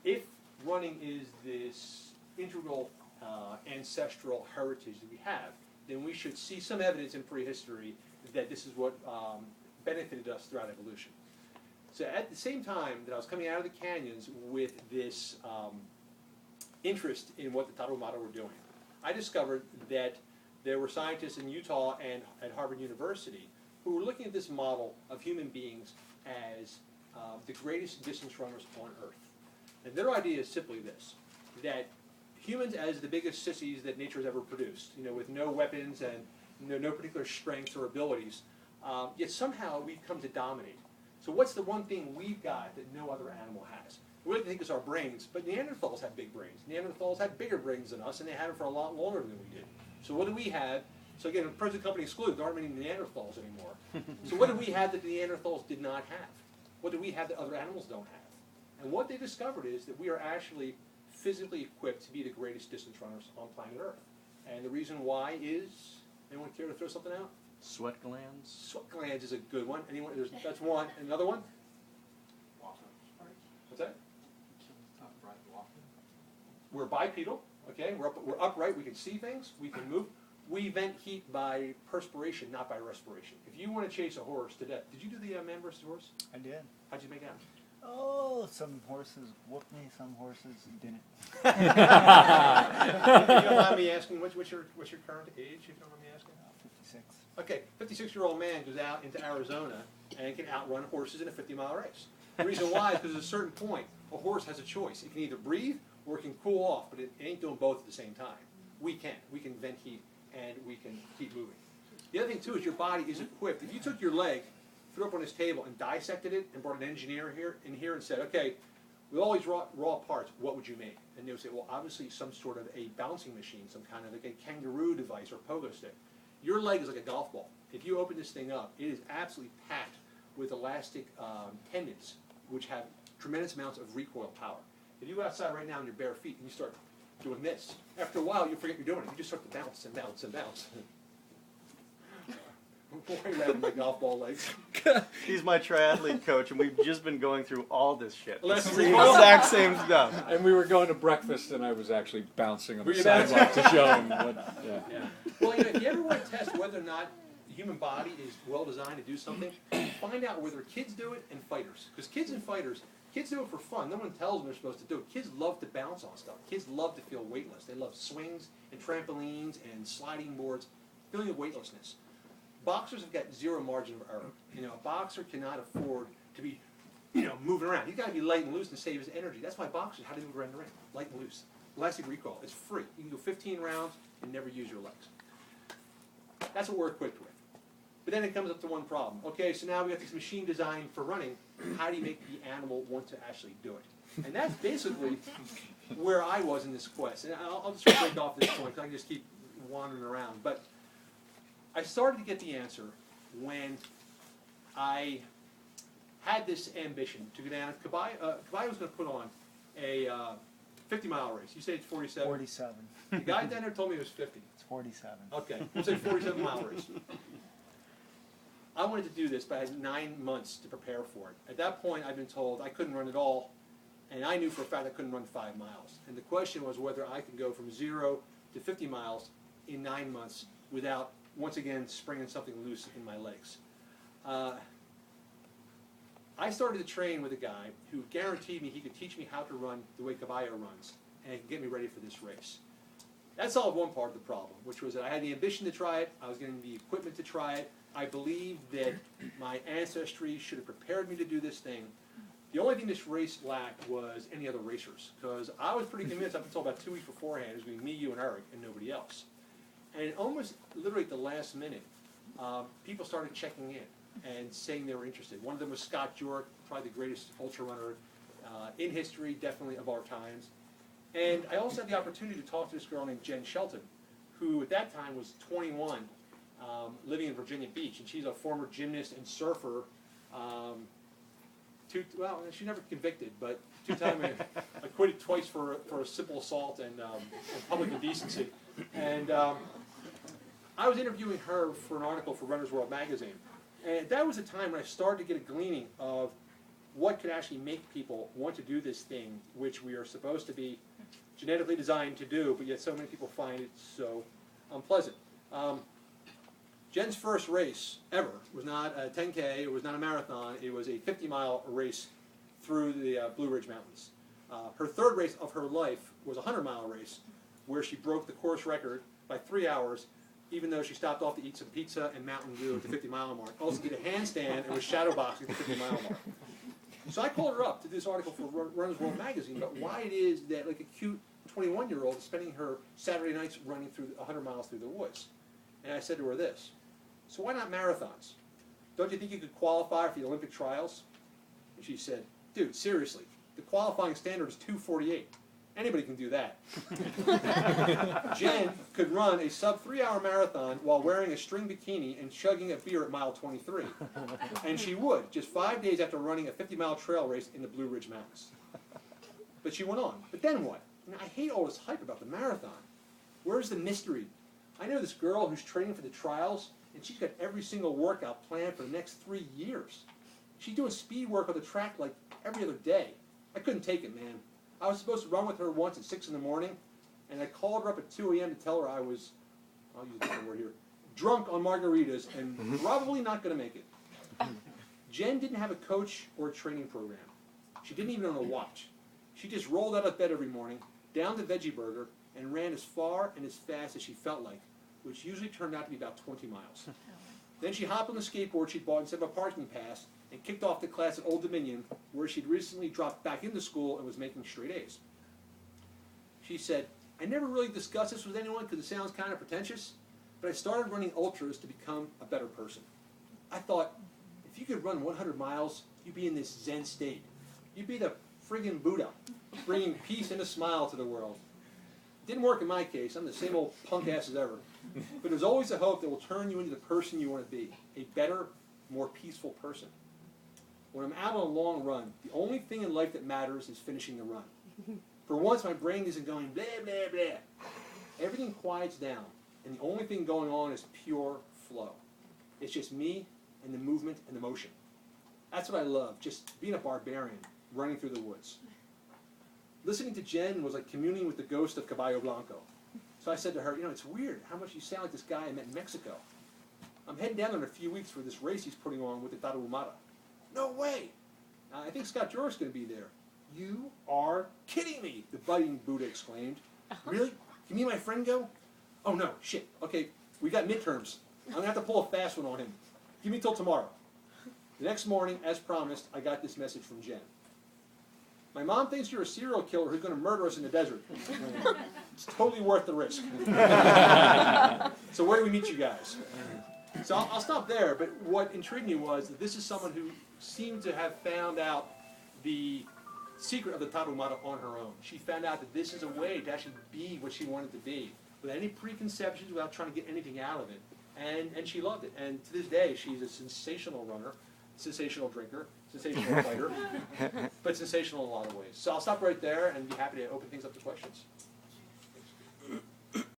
if running is this integral ancestral heritage that we have, then we should see some evidence in prehistory that this is what benefited us throughout evolution. So at the same time that I was coming out of the canyons with this interest in what the Tarahumara were doing, I discovered that there were scientists in Utah and at Harvard University who were looking at this model of human beings as the greatest distance runners on Earth. And their idea is simply this, that humans as the biggest sissies that nature has ever produced, with no weapons and no particular strengths or abilities, yet somehow we've come to dominate. So what's the one thing we've got that no other animal has? We like to think it's our brains, but Neanderthals had big brains. Neanderthals had bigger brains than us, and they had them for a lot longer than we did. So what do we have? So again, present company excluded, there aren't many Neanderthals anymore. So what do we have that the Neanderthals did not have? What do we have that other animals don't have? And what they discovered is that we are actually physically equipped to be the greatest distance runners on planet Earth. And the reason why is, anyone care to throw something out? Sweat glands. Sweat glands is a good one. Anyone? That's one. Another one? What's that? We're bipedal. Okay, we're upright. We can see things. We can move. We vent heat by perspiration, not by respiration. If you want to chase a horse to death, did you do the man versus horse? I did. How'd you make out? Oh, some horses whooped me, some horses didn't. You don't mind me asking, what's your current age, if you don't mind me asking? 56. Okay, 56-year-old man goes out into Arizona and can outrun horses in a 50-mile race. The reason why is because at a certain point, a horse has a choice. It can either breathe or it can cool off, but it ain't doing both at the same time. We can. We can vent heat and we can keep moving. The other thing, too, is your body is equipped. If you took your leg, threw it up on this table, and dissected it, and brought an engineer in here and said, okay, with all these raw parts, what would you make? And they would say, well, obviously some sort of a bouncing machine, some kind of like a kangaroo device or pogo stick. Your leg is like a golf ball. If you open this thing up, it is absolutely packed with elastic tendons, which have tremendous amounts of recoil power. If you go outside right now on your bare feet and you start doing this, after a while you forget you're doing it. You just start to bounce and bounce and bounce. Why are you laughing at my golf ball legs? He's my triathlete coach, and we've just been going through all this shit. Less The recoil? exact same stuff. And we were going to breakfast, and I was actually bouncing on the sidewalk to show him what, Yeah. Well, if you ever want to test whether or not the human body is well designed to do something, find out whether kids do it and fighters. Because kids and fighters, kids do it for fun. No one tells them they're supposed to do it. Kids love to bounce on stuff. Kids love to feel weightless. They love swings and trampolines and sliding boards, feeling of weightlessness. Boxers have got zero margin of error. A boxer cannot afford to be, moving around. He's got to be light and loose to save his energy. That's why boxers, how do they move around the ring? Light and loose. Elastic recoil. It's free. You can go 15 rounds and never use your legs. That's what we're equipped with. But then it comes up to one problem. Okay, so now we got this machine designed for running. How do you make the animal want to actually do it? And that's basically where I was in this quest. And I'll just break off this point because I can just keep wandering around. But I started to get the answer when I had this ambition to go down. Caballo was going to put on a 50-mile race. You say it's 47? 47. The guy down there told me it was 50. It's 47. Okay, we'll say 47-mile race. I wanted to do this, but I had 9 months to prepare for it. At that point, I'd been told I couldn't run at all, and I knew for a fact I couldn't run 5 miles. And the question was whether I could go from 0 to 50 miles in 9 months without, once again, springing something loose in my legs. I started to train with a guy who guaranteed me he could teach me how to run the way Caballo runs and get me ready for this race. That solved one part of the problem, which was that I had the ambition to try it, I was getting the equipment to try it, I believed that my ancestry should have prepared me to do this thing. The only thing this race lacked was any other racers, because I was pretty convinced up until about 2 weeks beforehand it was going to be me, you, and Eric, and nobody else. And almost literally at the last minute, people started checking in and saying they were interested. One of them was Scott York, probably the greatest ultra runner in history, definitely of our times. And I also had the opportunity to talk to this girl named Jen Shelton, who at that time was 21, living in Virginia Beach, and she's a former gymnast and surfer. Well, she's never convicted, but 2-time acquitted twice for a simple assault and public indecency. And I was interviewing her for an article for Runner's World magazine. And that was the time when I started to get a gleaning of what could actually make people want to do this thing, which we are supposed to be genetically designed to do, but yet so many people find it so unpleasant. Jen's first race ever was not a 10K, it was not a marathon, it was a 50-mile race through the Blue Ridge Mountains. Her third race of her life was a 100-mile race, where she broke the course record by 3 hours, even though she stopped off to eat some pizza and Mountain Dew at the 50-mile mark. Also did a handstand and was shadowboxing at the 50-mile mark. So I called her up to do this article for Runner's World magazine about why it is that like a cute 21-year-old is spending her Saturday nights running through 100 miles through the woods. And I said to her this, so why not marathons? Don't you think you could qualify for the Olympic trials? And she said, dude, seriously, the qualifying standard is 2:48. Anybody can do that. Jen could run a sub 3-hour marathon while wearing a string bikini and chugging a beer at mile 23. And she would, just 5 days after running a 50-mile trail race in the Blue Ridge Mountains. But she went on. But then what? I hate all this hype about the marathon. Where's the mystery? I know this girl who's training for the trials, and she's got every single workout planned for the next 3 years. She's doing speed work on the track like every other day. I couldn't take it, man. I was supposed to run with her once at 6 in the morning, and I called her up at 2 a.m. to tell her I was, I'll use a different word here, drunk on margaritas and probably not going to make it. Jen didn't have a coach or a training program. She didn't even own a watch. She just rolled out of bed every morning, downed the veggie burger, and ran as far and as fast as she felt like, which usually turned out to be about 20 miles. Then she hopped on the skateboard she'd bought instead of a parking pass and kicked off to class at Old Dominion, where she'd recently dropped back into school and was making straight A's. She said, I never really discussed this with anyone because it sounds kind of pretentious, but I started running ultras to become a better person. I thought, if you could run 100 miles, you'd be in this Zen state. You'd be the friggin' Buddha, bringing peace and a smile to the world. It didn't work in my case. I'm the same old punk ass as ever. But there's always a hope that will turn you into the person you want to be, a better, more peaceful person. When I'm out on a long run, the only thing in life that matters is finishing the run. For once, my brain isn't going blah, blah, blah. Everything quiets down, and the only thing going on is pure flow. It's just me and the movement and the motion. That's what I love, just being a barbarian, running through the woods. Listening to Jen was like communing with the ghost of Caballo Blanco. So I said to her, it's weird how much you sound like this guy I met in Mexico. I'm heading down there in a few weeks for this race he's putting on with the theTarahumara. No way! I think Scott Jorah's going to be there. You are kidding me, the budding Buddha exclaimed. Really? Can me and my friend go? Oh no, shit. Okay, we got midterms. I'm going to have to pull a fast one on him. Give me till tomorrow. The next morning, as promised, I got this message from Jen. My mom thinks you're a serial killer who's going to murder us in the desert. It's totally worth the risk. So where do we meet you guys? So I'll stop there, but what intrigued me was that this is someone who seemed to have found out the secret of the theTarahumara on her own. She found out that this is a way to actually be what she wanted to be, without any preconceptions, without trying to get anything out of it. And she loved it. And to this day, she's a sensational runner, sensational drinker, sensational fighter, but sensational in a lot of ways. So I'll stop right there and be happy to open things up to questions.